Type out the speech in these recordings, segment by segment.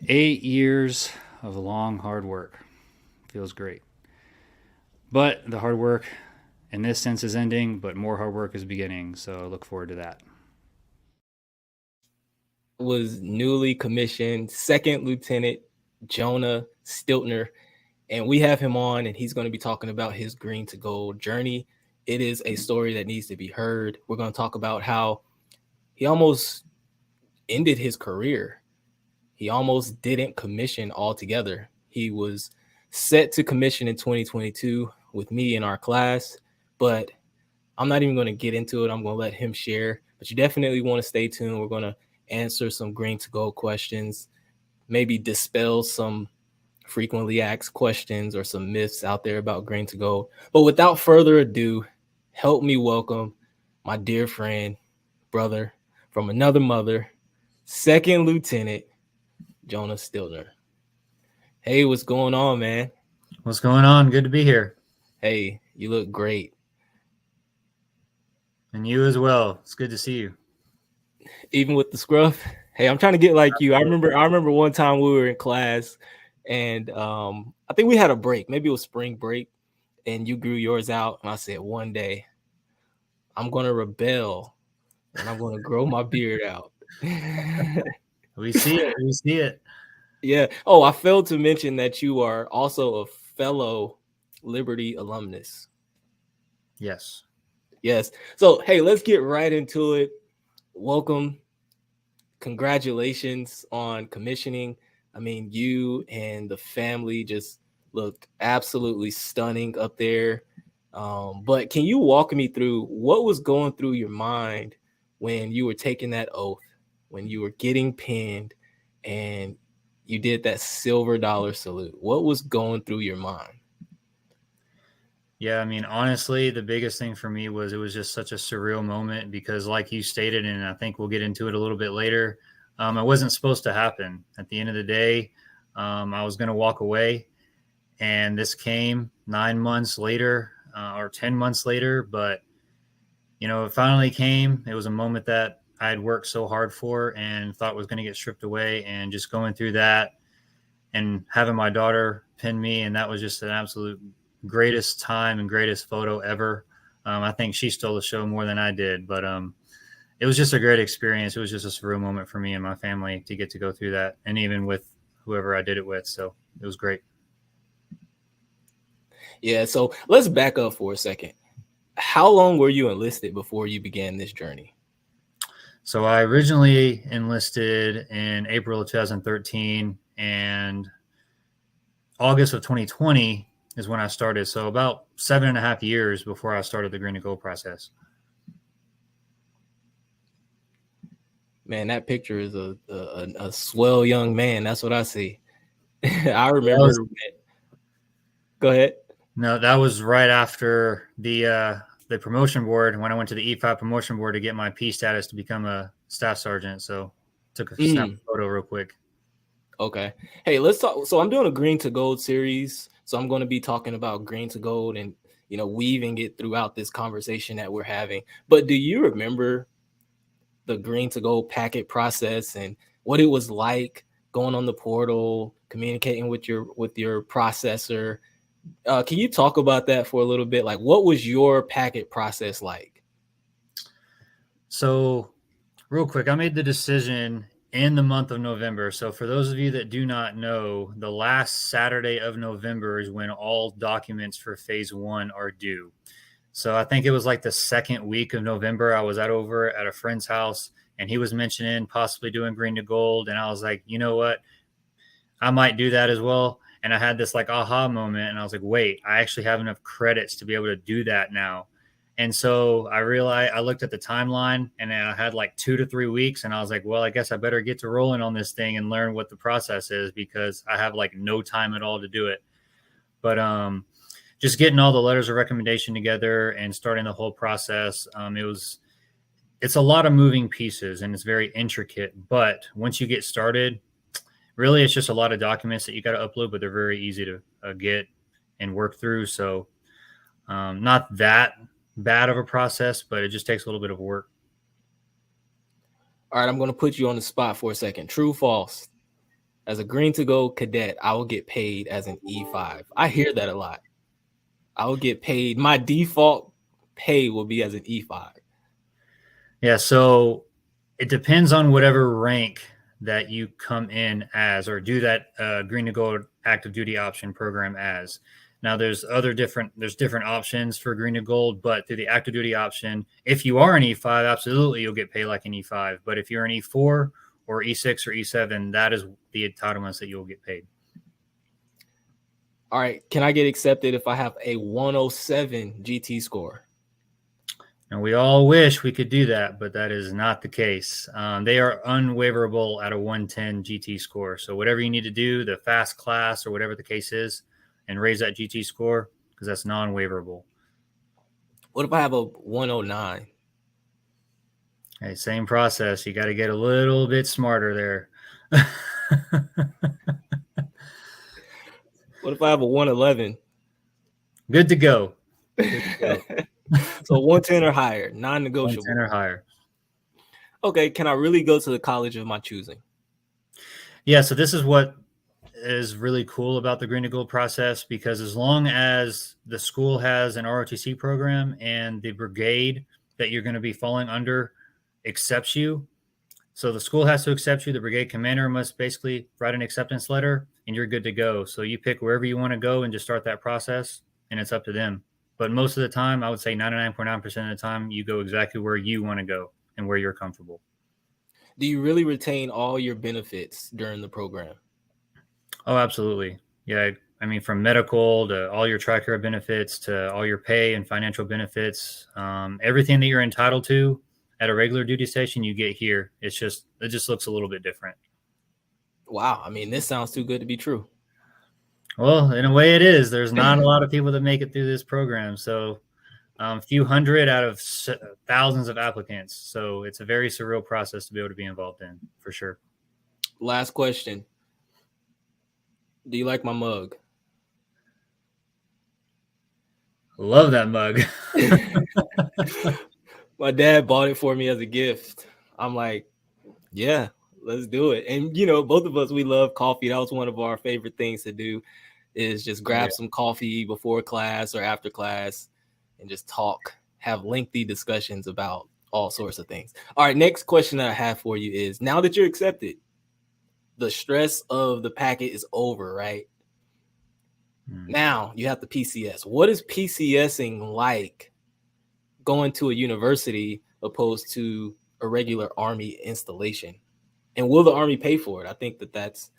8 years of long, hard work. Feels great. But the hard work in this sense is ending, but more hard work is beginning. So I look forward to that. Was newly commissioned Second Lieutenant Jonah Stiltner, and we have him on, and he's going to be talking about his green to gold journey. It is a story that needs to be heard. We're going to talk about how he almost ended his career. He almost didn't commission altogether. He was set to commission in 2022 with me in our class, but I'm not even going to get into it. I'm going to let him share, but you definitely want to stay tuned. We're going to answer some green to gold questions, maybe dispel some frequently asked questions or some myths out there about green to gold. But without further ado, help me welcome my dear friend, brother from another mother, Second Lieutenant Jonah Stiltner. Hey, what's going on, man? What's going on? Good to be here. Hey, you look great. And you as well. It's good to see you. Even with the scruff. Hey, I'm trying to get like you. I remember one time we were in class and I think we had a break. Maybe it was spring break, and you grew yours out. And I said, one day I'm gonna rebel and I'm gonna grow my beard out. We see it. We see it. Yeah. Oh, I failed to mention that you are also a fellow Liberty alumnus. Yes. Yes. So hey, let's get right into it. Welcome. Congratulations on commissioning. I mean, you and the family just look absolutely stunning up there. But can you walk me through what was going through your mind when you were taking that oath, when you were getting pinned, and you did that silver dollar salute? What was going through your mind? Yeah, I mean, honestly, the biggest thing for me was it was just such a surreal moment because, like you stated, and I think we'll get into it a little bit later, it wasn't supposed to happen. At the end of the day, I was going to walk away, and this came 9 months later or 10 months later. But, it finally came. It was a moment that I had worked so hard for and thought was going to get stripped away. And just going through that and having my daughter pin me, and that was just an absolute greatest time and greatest photo ever. I think she stole the show more than I did, but it was just a great experience. It was just a surreal moment for me and my family to get to go through that, and even with whoever I did it with. So it was great. Yeah, so let's back up for a second. How long were you enlisted before you began this journey? So I originally enlisted in April of 2013, and August of 2020 is when I started. So about 7.5 years before I started the green to gold process. Man, that picture is a swell young man. That's what I see. I remember. Go ahead. No, that was right after the promotion board when I went to the E5 promotion board to get my P status to become a staff sergeant. So took a snap photo real quick. Okay. Hey, let's talk. So I'm doing a green to gold series. So I'm going to be talking about green to gold and, weaving it throughout this conversation that we're having. But do you remember the green to gold packet process and what it was like going on the portal, communicating with your processor? Can you talk about that for a little bit? Like, what was your packet process like? So real quick, I made the decision in the month of November. So for those of you that do not know, the last Saturday of November is when all documents for phase 1 are due. So I think it was like the second week of November. I was over at a friend's house and he was mentioning possibly doing green to gold. And I was like, you know what? I might do that as well. And I had this like aha moment and I was like, wait, I actually have enough credits to be able to do that now. And so I realized, I looked at the timeline and I had like 2 to 3 weeks and I was like, well, I guess I better get to rolling on this thing and learn what the process is because I have like no time at all to do it. But just getting all the letters of recommendation together and starting the whole process, it's a lot of moving pieces and it's very intricate. But once you get started, really, it's just a lot of documents that you got to upload, but they're very easy to get and work through. So not that bad of a process, but it just takes a little bit of work. All right, I'm going to put you on the spot for a second. True, false? As a green to go cadet, I will get paid as an E5. I hear that a lot. I will get paid. My default pay will be as an E5. Yeah, so it depends on whatever rank that you come in as or do that green to gold active duty option program as. Now there's different options for green to gold, but through the active duty option, if you are an E5, absolutely you'll get paid like an E5. But if you're an E4 or E6 or E7, that is the entitlements that you'll get paid. All right, can I get accepted if I have a 107 GT score? And we all wish we could do that, but that is not the case. They are unwaverable at a 110 GT score. So whatever you need to do, the fast class or whatever the case is, and raise that GT score, because that's non-waverable. What if I have a 109? Hey, same process. You got to get a little bit smarter there. What if I have a 111? Good to go. Good to go. So 110 or higher, non-negotiable. 110 or higher. Okay, can I really go to the college of my choosing? Yeah, so this is what is really cool about the green to gold process, because as long as the school has an ROTC program and the brigade that you're going to be falling under accepts you, so the school has to accept you, the brigade commander must basically write an acceptance letter, and you're good to go. So you pick wherever you want to go and just start that process, and it's up to them. But most of the time, I would say 99.9% of the time, you go exactly where you want to go and where you're comfortable. Do you really retain all your benefits during the program? Oh, absolutely. Yeah. I mean, from medical to all your TRICARE benefits to all your pay and financial benefits, everything that you're entitled to at a regular duty station, you get here. It just looks a little bit different. Wow. I mean, this sounds too good to be true. Well, in a way it is. There's not a lot of people that make it through this program. So a few hundred out of thousands of applicants. So it's a very surreal process to be able to be involved in, for sure. Last question. Do you like my mug? Love that mug. My dad bought it for me as a gift. I'm like, yeah, let's do it. And, you know, both of us, we love coffee. That was one of our favorite things to do, is just grab some coffee before class or after class and just talk, have lengthy discussions about all sorts of things. All right, next question that I have for you is, now that you're accepted, the stress of the packet is over, right? Now you have the PCS. What is PCSing like going to a university opposed to a regular Army installation? And will the Army pay for it? I think that that's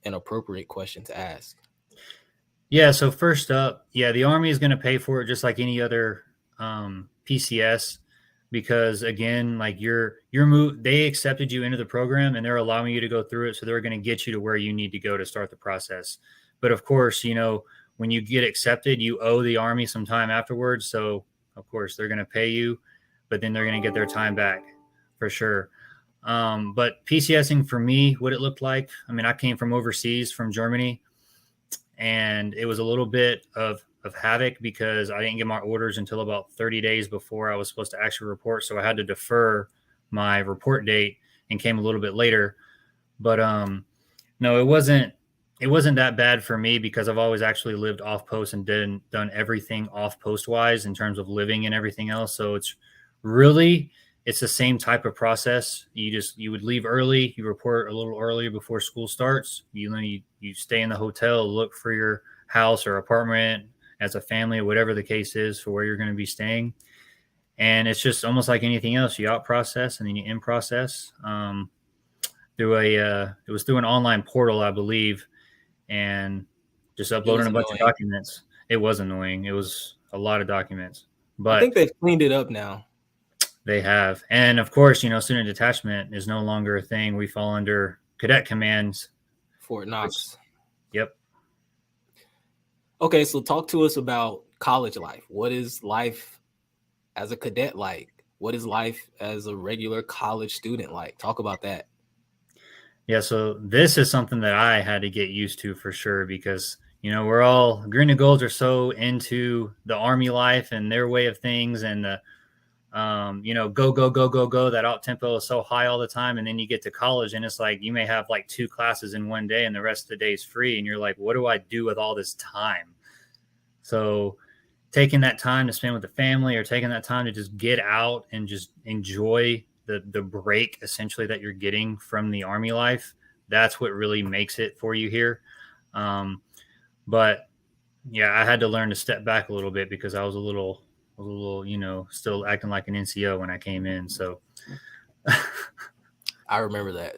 an appropriate question to ask. Yeah, so first up, the Army is going to pay for it just like any other PCS, because again, like they accepted you into the program and they're allowing you to go through it, so they're going to get you to where you need to go to start the process. But of course, you know, when you get accepted, you owe the Army some time afterwards. So of course they're going to pay you, but then they're going to get their time back for sure. But PCSing for me, what it looked like, I mean, I came from overseas, from Germany, and it was a little bit of havoc because I didn't get my orders until about 30 days before I was supposed to actually report. So I had to defer my report date and came a little bit later. But no, it wasn't that bad for me because I've always actually lived off post and done everything off post wise in terms of living and everything else. So it's the same type of process. You would leave early, you report a little earlier before school starts. You stay in the hotel, look for your house or apartment as a family, or whatever the case is for where you're going to be staying. And it's just almost like anything else. You out process and then you in process it was through an online portal, I believe, and just uploading a bunch of documents. It was annoying. It was a lot of documents, but I think they've cleaned it up now. They have. And of course, you know, student detachment is no longer a thing. We fall under cadet commands. Fort Knox. Yep. Okay, so talk to us about college life. What is life as a cadet like? What is life as a regular college student like? Talk about that. Yeah, so this is something that I had to get used to for sure, because, you know, we're all green and golds are so into the Army life and their way of things and the go, go, go, go, go. That out tempo is so high all the time. And then you get to college and it's like you may have like 2 classes in one day and the rest of the day is free. And you're like, what do I do with all this time? So taking that time to spend with the family or taking that time to just get out and just enjoy the break essentially that you're getting from the Army life, that's what really makes it for you here. But yeah, I had to learn to step back a little bit because I was a little, still acting like an NCO when I came in. So I remember that.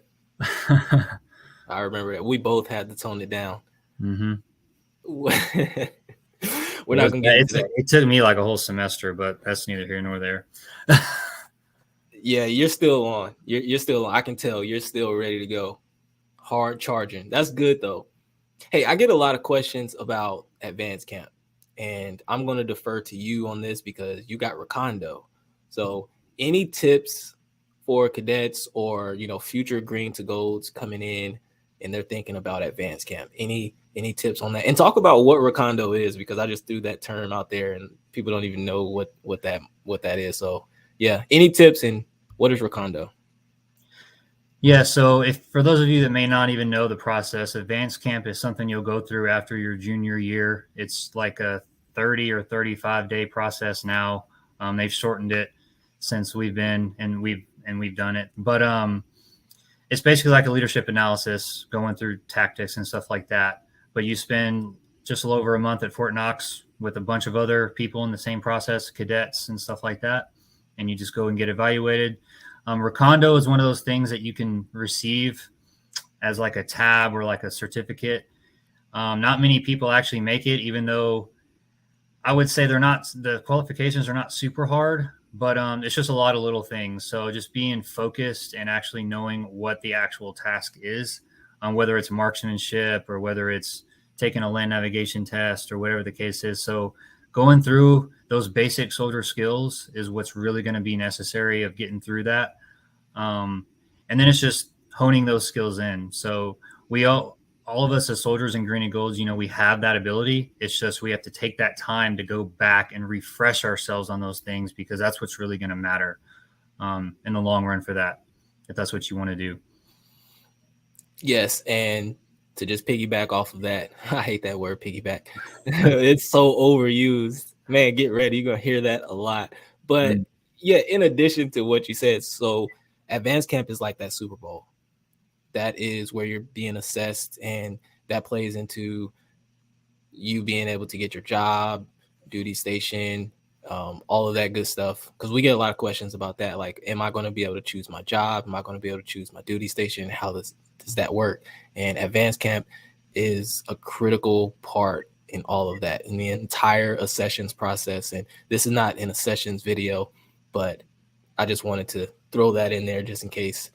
I remember that. We both had to tone it down. Mm-hmm. We're not gonna get into that. It took me like a whole semester, but that's neither here nor there. Yeah, you're still on. You're still on. I can tell you're still ready to go. Hard charging. That's good though. Hey, I get a lot of questions about advanced camp, and I'm going to defer to you on this because you got Recondo. So any tips for cadets or, future green to golds coming in and they're thinking about advanced camp? Any tips on that? And talk about what Recondo is, because I just threw that term out there and people don't even know what that is. So yeah, any tips, and what is Recondo? Yeah, so if for those of you that may not even know the process, advanced camp is something you'll go through after your junior year. It's like a 30 or 35-day process now. They've shortened it since we've been and we've done it. But it's basically like a leadership analysis, going through tactics and stuff like that. But you spend just a little over a month at Fort Knox with a bunch of other people in the same process, cadets and stuff like that, and you just go and get evaluated. Recondo is one of those things that you can receive as like a tab or like a certificate. Not many people actually make it, even though I would say the qualifications are not super hard, but it's just a lot of little things. So just being focused and actually knowing what the actual task is, whether it's marksmanship or whether it's taking a land navigation test or whatever the case is. So going through those basic soldier skills is what's really going to be necessary of getting through that. And then it's just honing those skills in. So we all of us as soldiers in green and golds, we have that ability. It's just we have to take that time to go back and refresh ourselves on those things, because that's what's really going to matter in the long run for that, if that's what you want to do. Yes, and to just piggyback off of that, I hate that word piggyback. It's so overused. Man, get ready. You're going to hear that a lot. But yeah, in addition to what you said, so advanced camp is like that Super Bowl. That is where you're being assessed, and that plays into you being able to get your job, duty station, all of that good stuff. Because we get a lot of questions about that. Like, am I going to be able to choose my job? Am I going to be able to choose my duty station? How does that work? And advanced camp is a critical part in all of that, in the entire accessions process. And this is not an accessions video, but I just wanted to throw that in there just in case,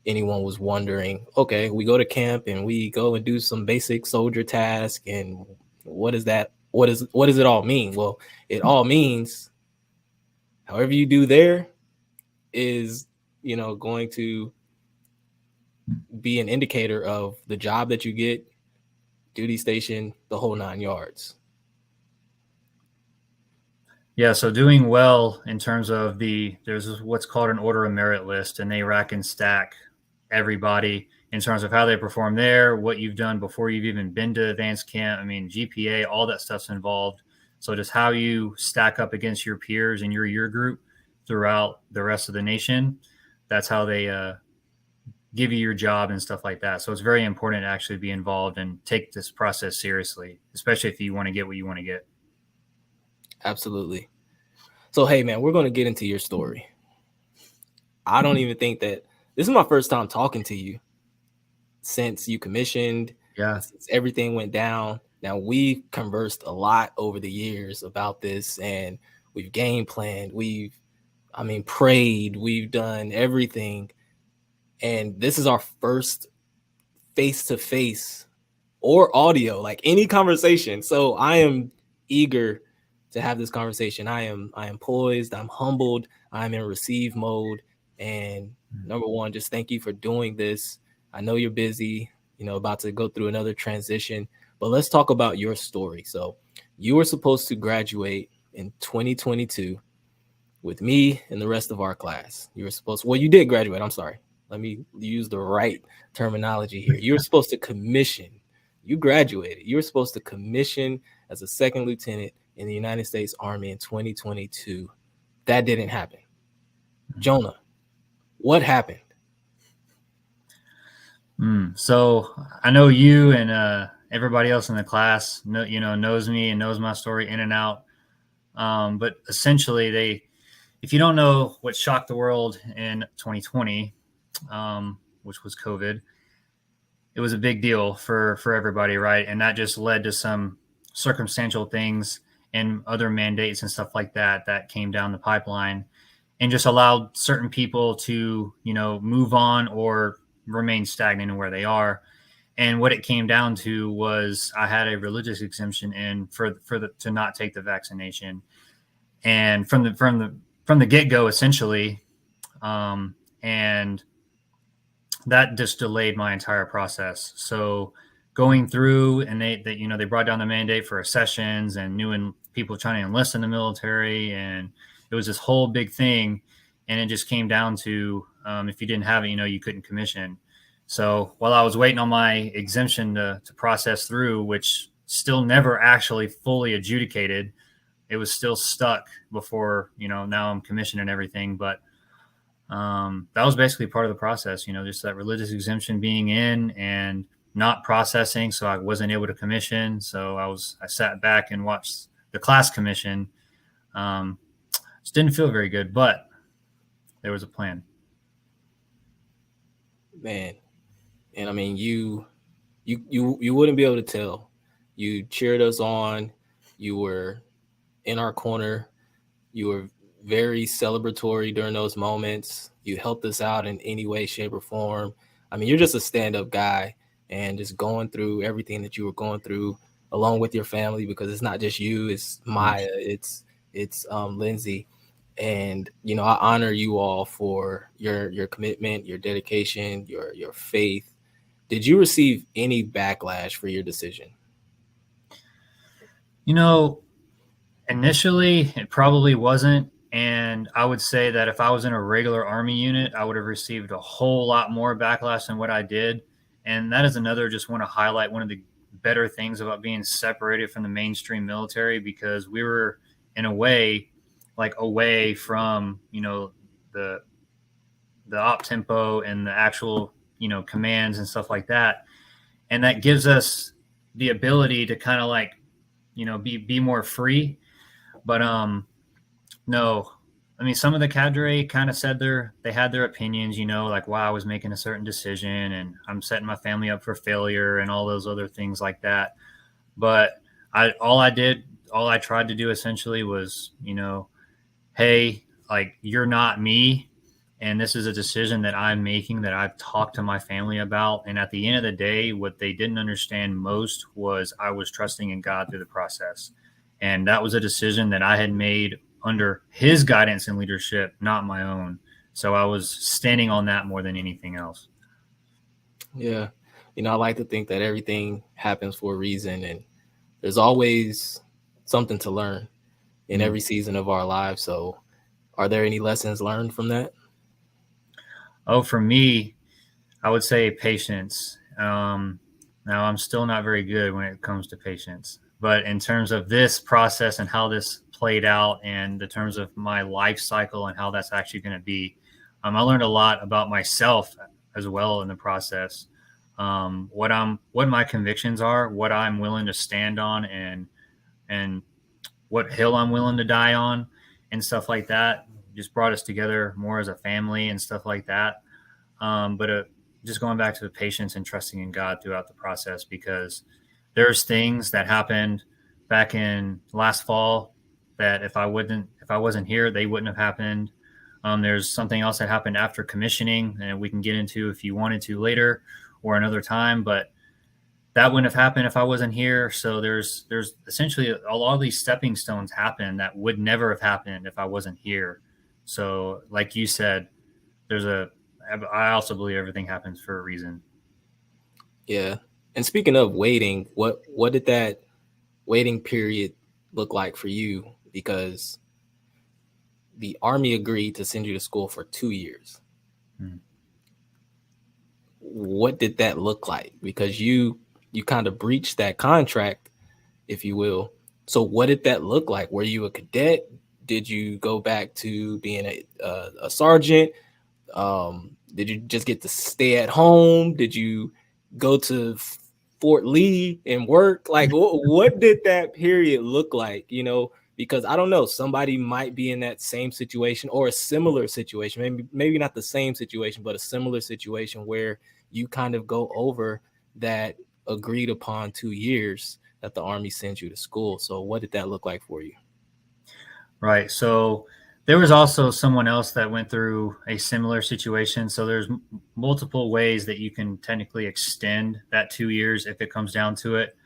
anyone was wondering, okay, we go to camp and we go and do some basic soldier task, and what is that? What does it all mean? Well, it all means however you do there is, going to be an indicator of the job that you get, duty station, the whole 9 yards. Yeah, so doing well in terms of there's what's called an order of merit list, and they rack and stack everybody in terms of how they perform there, what you've done before you've even been to advanced camp. I mean, GPA, all that stuff's involved. So just how you stack up against your peers in your year group throughout the rest of the nation, that's how they give you your job and stuff like that. So it's very important to actually be involved and take this process seriously, especially if you want to get what you want to get. Absolutely. So, hey, man, we're going to get into your story. I don't even think that this is my first time talking to you since you commissioned. Yeah. Since everything went down. Now, we've conversed a lot over the years about this, and we've game planned. We've prayed. We've done everything. And this is our first face-to-face or audio, like any conversation. So I am eager to have this conversation. I am poised. I'm humbled. I'm in receive mode. And number one, just thank you for doing this. I know you're busy, about to go through another transition, but let's talk about your story. So you were supposed to graduate in 2022 with me and the rest of our class. You were supposed, well, you did graduate. I'm sorry. Let me use the right terminology here. You were supposed to commission. You graduated. You were supposed to commission as a second lieutenant in the United States Army in 2022. That didn't happen. Jonah, what happened? So I know you and everybody else in the class knows me and knows my story in and out. But essentially, if you don't know what shocked the world in 2020, which was COVID, it was a big deal for everybody, right? And that just led to some circumstantial things and other mandates and stuff like that came down the pipeline and just allowed certain people to, move on or remain stagnant in where they are. And what it came down to was I had a religious exemption in to not take the vaccination. And from the get-go, essentially, and that just delayed my entire process. So going through, and they brought down the mandate for sessions and new people trying to enlist in the military, and it was this whole big thing. And it just came down to if you didn't have it, you couldn't commission. So while I was waiting on my exemption to process through, which still never actually fully adjudicated, it was still stuck before, now I'm commissioned and everything. But that was basically part of the process, just that religious exemption being in and not processing. So I wasn't able to commission. So I sat back and watched the class commission. Just didn't feel very good, but there was a plan. Man. And I mean, you wouldn't be able to tell. You cheered us on. You were in our corner. You were very celebratory during those moments. You helped us out in any way, shape, or form. I mean, you're just a stand-up guy and just going through everything that you were going through along with your family, because it's not just you, it's Maya, it's Lindsay. And, I honor you all for your commitment, your dedication, your faith. Did you receive any backlash for your decision? Initially, it probably wasn't. And I would say that if I was in a regular Army unit, I would have received a whole lot more backlash than what I did. And that is just want to highlight one of the better things about being separated from the mainstream military, because we were, in a way, like away from, the op tempo and the actual, commands and stuff like that. And that gives us the ability to kind of be more free. But no, I mean, some of the cadre kind of said they had their opinions, like why I was making a certain decision and I'm setting my family up for failure and all those other things like that. But all I tried to do essentially was, hey, like, you're not me. And this is a decision that I'm making that I've talked to my family about. And at the end of the day, what they didn't understand most was I was trusting in God through the process. And that was a decision that I had made under his guidance and leadership, not my own. So I was standing on that more than anything else. Yeah. I like to think that everything happens for a reason, and there's always something to learn in every season of our lives. So are there any lessons learned from that? Oh, for me, I would say patience. Now, I'm still not very good when it comes to patience. But in terms of this process and how this played out, and in terms of my life cycle and how that's actually going to be, I learned a lot about myself as well in the process. What my convictions are, what I'm willing to stand on, and what hill I'm willing to die on, and stuff like that. Just brought us together more as a family and stuff like that. But just going back to the patience and trusting in God throughout the process, because there's things that happened back in last fall that if I wasn't here, they wouldn't have happened. There's something else that happened after commissioning, and we can get into if you wanted to later or another time, but that wouldn't have happened if I wasn't here. So there's essentially a lot of these stepping stones happen that would never have happened if I wasn't here. So like you said, I also believe everything happens for a reason. Yeah. And speaking of waiting, what did that waiting period look like for you? Because the Army agreed to send you to school for 2 years. What did that look like? Because you kind of breached that contract, if you will. So what did that look like? Were you a cadet? Did you go back to being a sergeant? Did you just get to stay at home? Did you go to Fort Lee and work? Like, what did that period look like? You know, because I don't know, somebody might be in that same situation or a similar situation, maybe not the same situation, but a similar situation where you kind of go over that agreed upon 2 years that the Army sends you to school. So what did that look like for you? Right. So there was also someone else that went through a similar situation. So there's multiple ways that you can technically extend that 2 years if it comes down to it,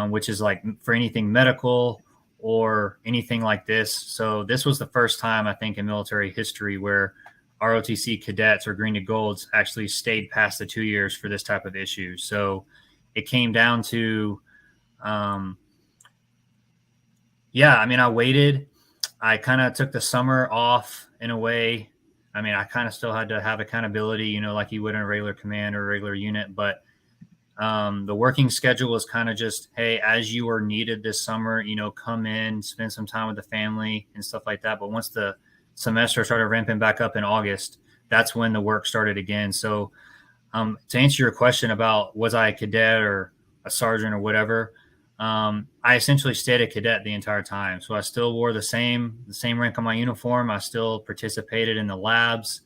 which is like for anything medical or anything like this. So this was the first time, I think, in military history where ROTC cadets or green to golds actually stayed past the 2 years for this type of issue. So it came down to, I waited. I kind of took the summer off in a way. I mean, I kind of still had to have accountability, you know, like you would in a regular command or a regular unit. But the working schedule was kind of just, hey, as you are needed this summer, you know, come in, spend some time with the family and stuff like that. But once the semester started ramping back up in August, that's when the work started again. So to answer your question about was I a cadet or a sergeant or whatever, I essentially stayed a cadet the entire time. So I still wore the same rank on my uniform. I still participated in the labs,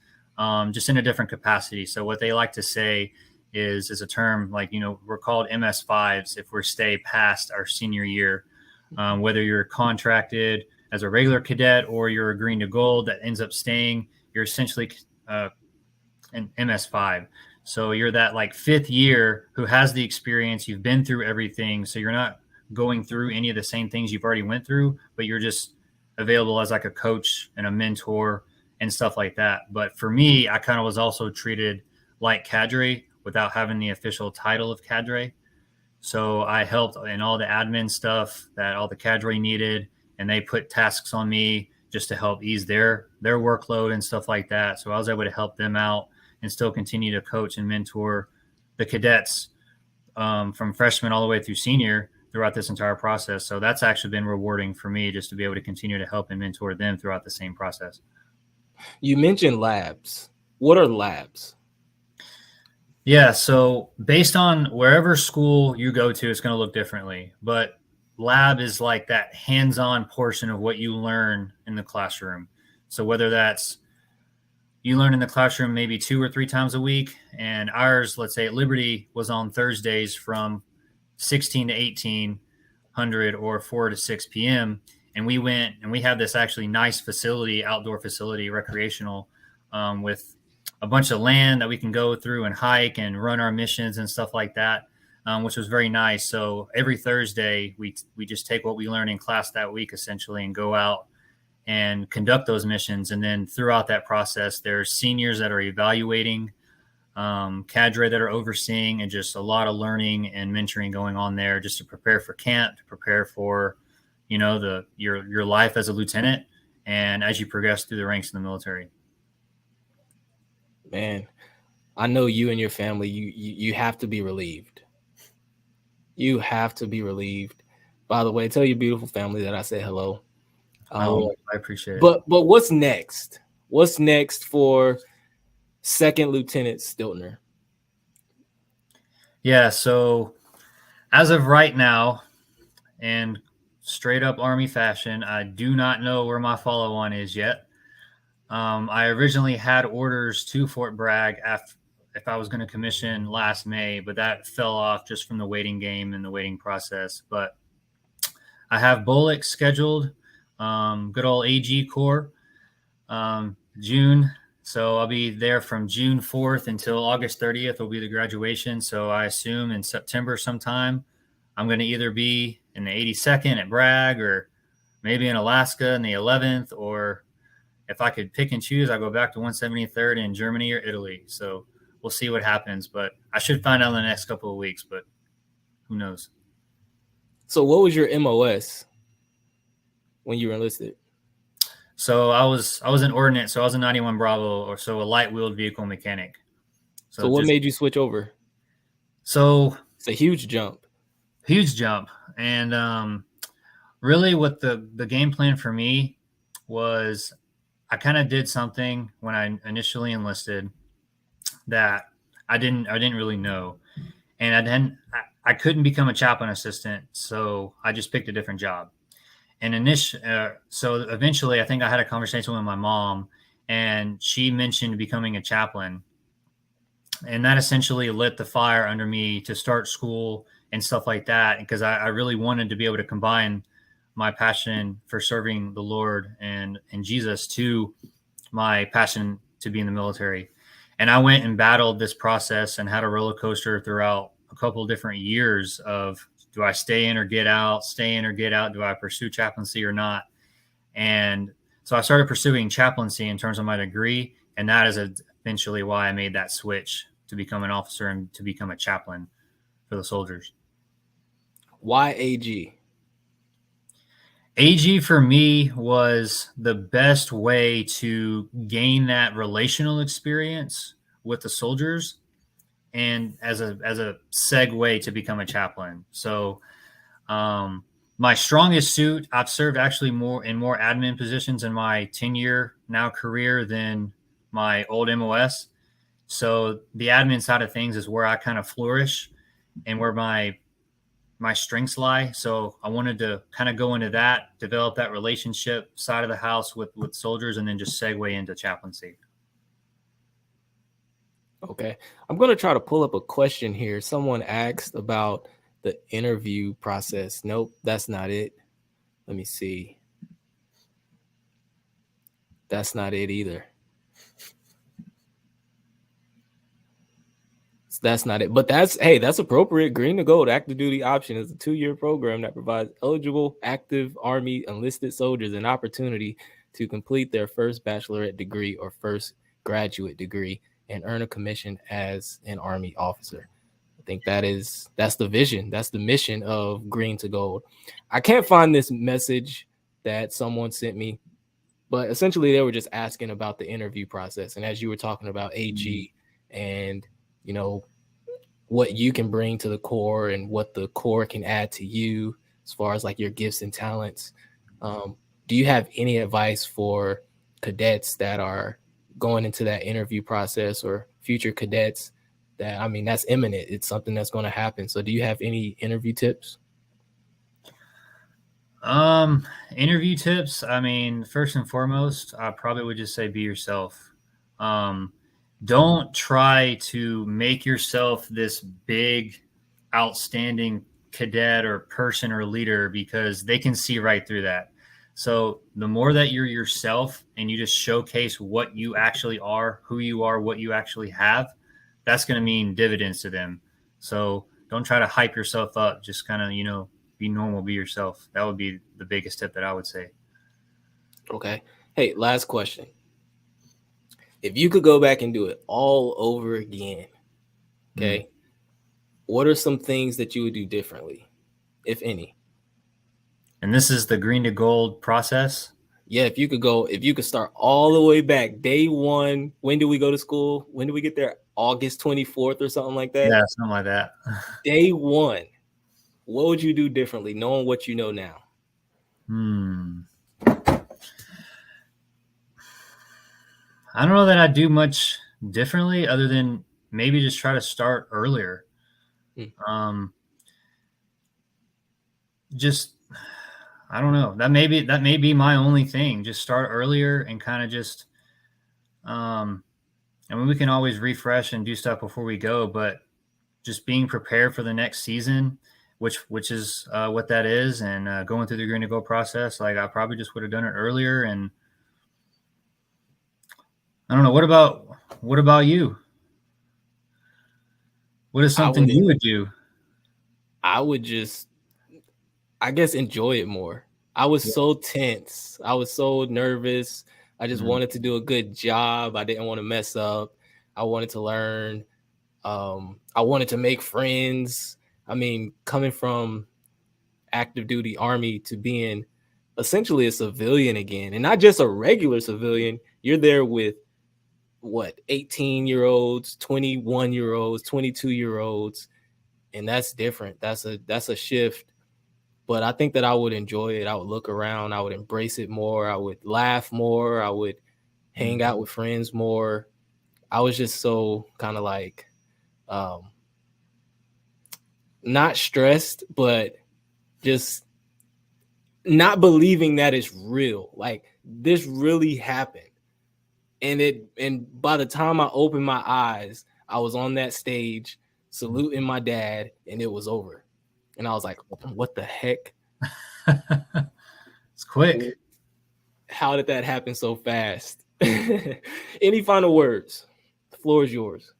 just in a different capacity. So what they like to say is a term like, you know, we're called MS5s if we stay past our senior year, whether you're contracted as a regular cadet or you're a green to gold that ends up staying, you're essentially an MS5. So you're that like fifth year who has the experience. You've been through everything. So you're not going through any of the same things you've already went through, but you're just available as like a coach and a mentor and stuff like that. But for me, I kind of was also treated like cadre without having the official title of cadre. So I helped in all the admin stuff that all the cadre needed, and they put tasks on me just to help ease their workload and stuff like that. So I was able to help them out and still continue to coach and mentor the cadets from freshman all the way through senior throughout this entire process. So that's actually been rewarding for me just to be able to continue to help and mentor them throughout the same process. You mentioned labs. What are labs? Yeah, so based on wherever school you go to, it's going to look differently. But lab is like that hands-on portion of what you learn in the classroom. So whether that's you learn in the classroom maybe 2 or 3 times a week, and ours, let's say at Liberty, was on Thursdays from 16 to 1800 or 4 to 6 p.m. And we went and we have this actually nice facility, outdoor facility, recreational, with a bunch of land that we can go through and hike and run our missions and stuff like that, which was very nice. So every Thursday we just take what we learn in class that week essentially and go out and conduct those missions. And then throughout that process, there's seniors that are evaluating, cadre that are overseeing, and just a lot of learning and mentoring going on there just to prepare for camp, to prepare for, you know, your life as a lieutenant and as you progress through the ranks in the military. Man, I know you and your family, you have to be relieved. You have to be relieved. By the way, tell your beautiful family that I said hello. I appreciate it. But what's next? What's next for Second Lieutenant Stiltner? Yeah, so as of right now, and straight up Army fashion, I do not know where my follow-on is yet. I originally had orders to Fort Bragg if I was going to commission last May, but that fell off just from the waiting game and the waiting process. But I have Bullock scheduled, good old AG Corps, June. So I'll be there from June 4th until August 30th will be the graduation. So I assume in September sometime, I'm going to either be in the 82nd at Bragg or maybe in Alaska in the 11th, or if I could pick and choose, I'll go back to 173rd in Germany or Italy. So we'll see what happens, but I should find out in the next couple of weeks, but who knows? So what was your MOS when you were enlisted? So I was an ordnance, so I was a 91 Bravo, or so a light wheeled vehicle mechanic. So So what just made you switch over? so It's a huge jump. huge jump. And really what the game plan for me was, I kind of did something when I initially enlisted that I didn't really know. And I couldn't become a chaplain assistant, so I just picked a different job. So eventually, I think I had a conversation with my mom, and she mentioned becoming a chaplain, and that essentially lit the fire under me to start school and stuff like that, because I really wanted to be able to combine my passion for serving the Lord and Jesus to my passion to be in the military. And I went and battled this process and had a roller coaster throughout a couple of different years of, do I stay in or get out, stay in or get out? Do I pursue chaplaincy or not? And so I started pursuing chaplaincy in terms of my degree. And that is eventually why I made that switch to become an officer and to become a chaplain for the soldiers. Why AG? AG for me was the best way to gain that relational experience with the soldiers, and as a segue to become a chaplain. So my strongest suit, I've served actually more admin positions in my 10-year now career than my old MOS. So the admin side of things is where I kind of flourish and where my strengths lie. So I wanted to kind of go into that, develop that relationship side of the house with soldiers, and then just segue into chaplaincy. Okay. I'm going to try to pull up a question here. Someone asked about the interview process. Nope, that's not it. Let me see. That's not it either. That's not it. But that's appropriate. Green to Gold active duty option is a 2-year program that provides eligible active Army enlisted soldiers an opportunity to complete their first bachelorette degree or first graduate degree and earn a commission as an Army officer. I think that's the vision. That's the mission of Green to Gold. I can't find this message that someone sent me, but essentially they were just asking about the interview process. And as you were talking about AG and, you know, what you can bring to the Corps and what the Corps can add to you as far as like your gifts and talents. Do you have any advice for cadets that are going into that interview process, or future cadets that, I mean, that's imminent. It's something that's going to happen. So do you have any interview tips? Interview tips. I mean, first and foremost, I probably would just say be yourself. Don't try to make yourself this big, outstanding cadet or person or leader, because they can see right through that. So the more that you're yourself and you just showcase what you actually are, who you are, what you actually have, that's going to mean dividends to them. So don't try to hype yourself up. Just kind of, be normal, be yourself. That would be the biggest tip that I would say. Okay. Hey, last question. If you could go back and do it all over again, okay, what are some things that you would do differently, if any? And this is the green to gold process. Yeah, if you could start all the way back, day one. When do we go to school? When do we get there? August 24th or something like that? Yeah, something like that. Day one. What would you do differently, knowing what you know now? I don't know that I'd do much differently other than maybe just try to start earlier. Just, I don't know. That may be my only thing. Just start earlier and kind of just, I mean, we can always refresh and do stuff before we go, but just being prepared for the next season, which is what that is, and going through the green to go process. Like, I probably just would have done it earlier. And I don't know. What about you? What is something you would do? I would just, I guess, enjoy it more. I was so tense. I was so nervous. I just wanted to do a good job. I didn't want to mess up. I wanted to learn. I wanted to make friends. I mean, coming from active duty Army to being essentially a civilian again, and not just a regular civilian. You're there with what, 18-year-olds, 21-year-olds, 22-year-olds, and that's different. That's a shift. But I think that I would enjoy it. I would look around, I would embrace it more, I would laugh more, I would hang out with friends more. I was just so kind of like not stressed, but just not believing that it's real. Like, this really happened. And by the time I opened my eyes, I was on that stage saluting my dad, and it was over. And I was like, what the heck? It's quick. How did that happen so fast? Any final words? The floor is yours.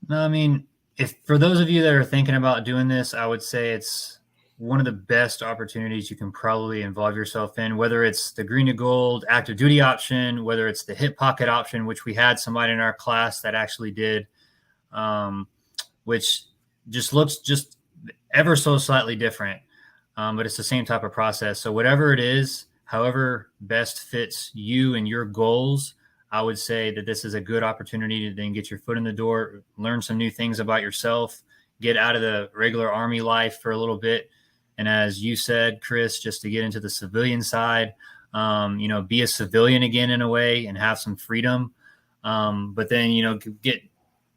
No, I mean, if for those of you that are thinking about doing this, I would say it's one of the best opportunities you can probably involve yourself in, whether it's the green to gold active duty option, whether it's the hip pocket option, which we had somebody in our class that actually did, which just looks just ever so slightly different, but it's the same type of process. So whatever it is, however best fits you and your goals, I would say that this is a good opportunity to then get your foot in the door, learn some new things about yourself, get out of the regular Army life for a little bit. And as you said, Chris, just to get into the civilian side, be a civilian again in a way and have some freedom. But then,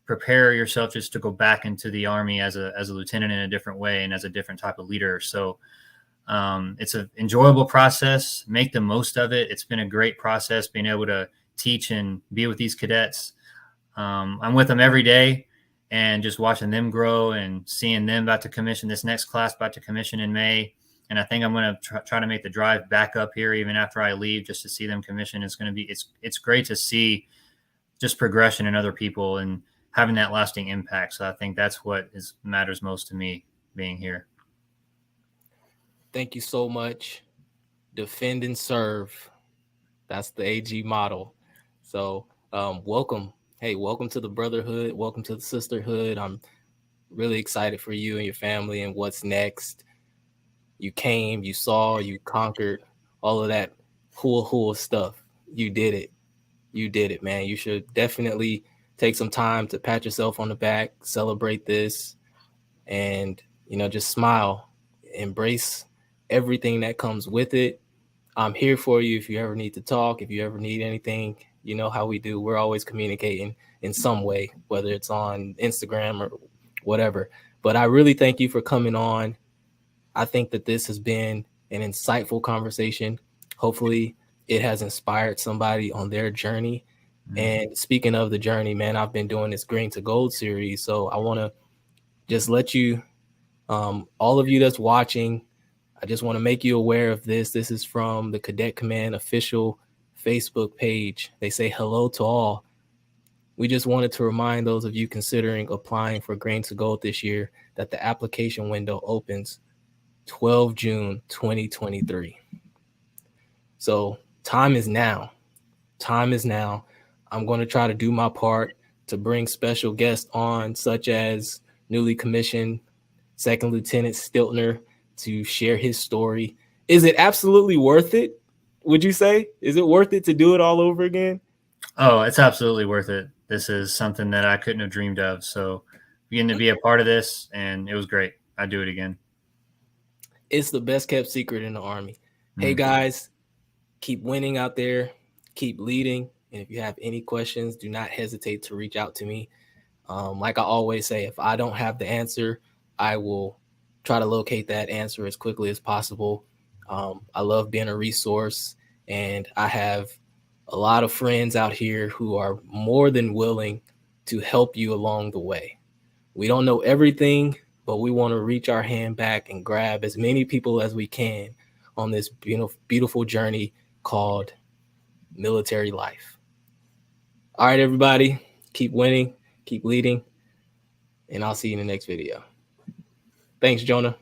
prepare yourself just to go back into the Army as a lieutenant in a different way and as a different type of leader. So it's an enjoyable process. Make the most of it. It's been a great process being able to teach and be with these cadets. I'm with them every day and just watching them grow and seeing them about to commission, this next class about to commission in May. And I think I'm going to try to make the drive back up here even after I leave, just to see them commission. It's great to see just progression in other people and having that lasting impact. So I think that's what matters most to me being here. Thank you so much. Defend and serve. That's the AG model. So welcome. Hey, welcome to the brotherhood. Welcome to the sisterhood. I'm really excited for you and your family and what's next. You came, you saw, you conquered all of that hula stuff. You did it. You did it, man. You should definitely take some time to pat yourself on the back, celebrate this, and, just smile, embrace everything that comes with it. I'm here for you if you ever need to talk, if you ever need anything. You know how we do. We're always communicating in some way, whether it's on Instagram or whatever. But I really thank you for coming on. I think that this has been an insightful conversation. Hopefully it has inspired somebody on their journey. Mm-hmm. And speaking of the journey, man, I've been doing this Green to Gold series. So I want to just let you, all of you that's watching, I just want to make you aware of this. This is from the Cadet Command official Facebook page. They say hello to all. We just wanted to remind those of you considering applying for Green to Gold this year that the application window opens 12 June 2023. So time is now. Time is now. I'm going to try to do my part to bring special guests on, such as newly commissioned Second Lieutenant Stiltner, to share his story. Is it absolutely worth it? Would you say? Is it worth it to do it all over again? Oh, it's absolutely worth it. This is something that I couldn't have dreamed of. So getting to be a part of this, and it was great. I'd do it again. It's the best kept secret in the Army. Mm-hmm. Hey guys, keep winning out there, keep leading. And if you have any questions, do not hesitate to reach out to me. Like I always say, if I don't have the answer, I will try to locate that answer as quickly as possible. I love being a resource, and I have a lot of friends out here who are more than willing to help you along the way. We don't know everything, but we want to reach our hand back and grab as many people as we can on this beautiful journey called military life. All right, everybody, keep winning, keep leading, and I'll see you in the next video. Thanks, Jonah.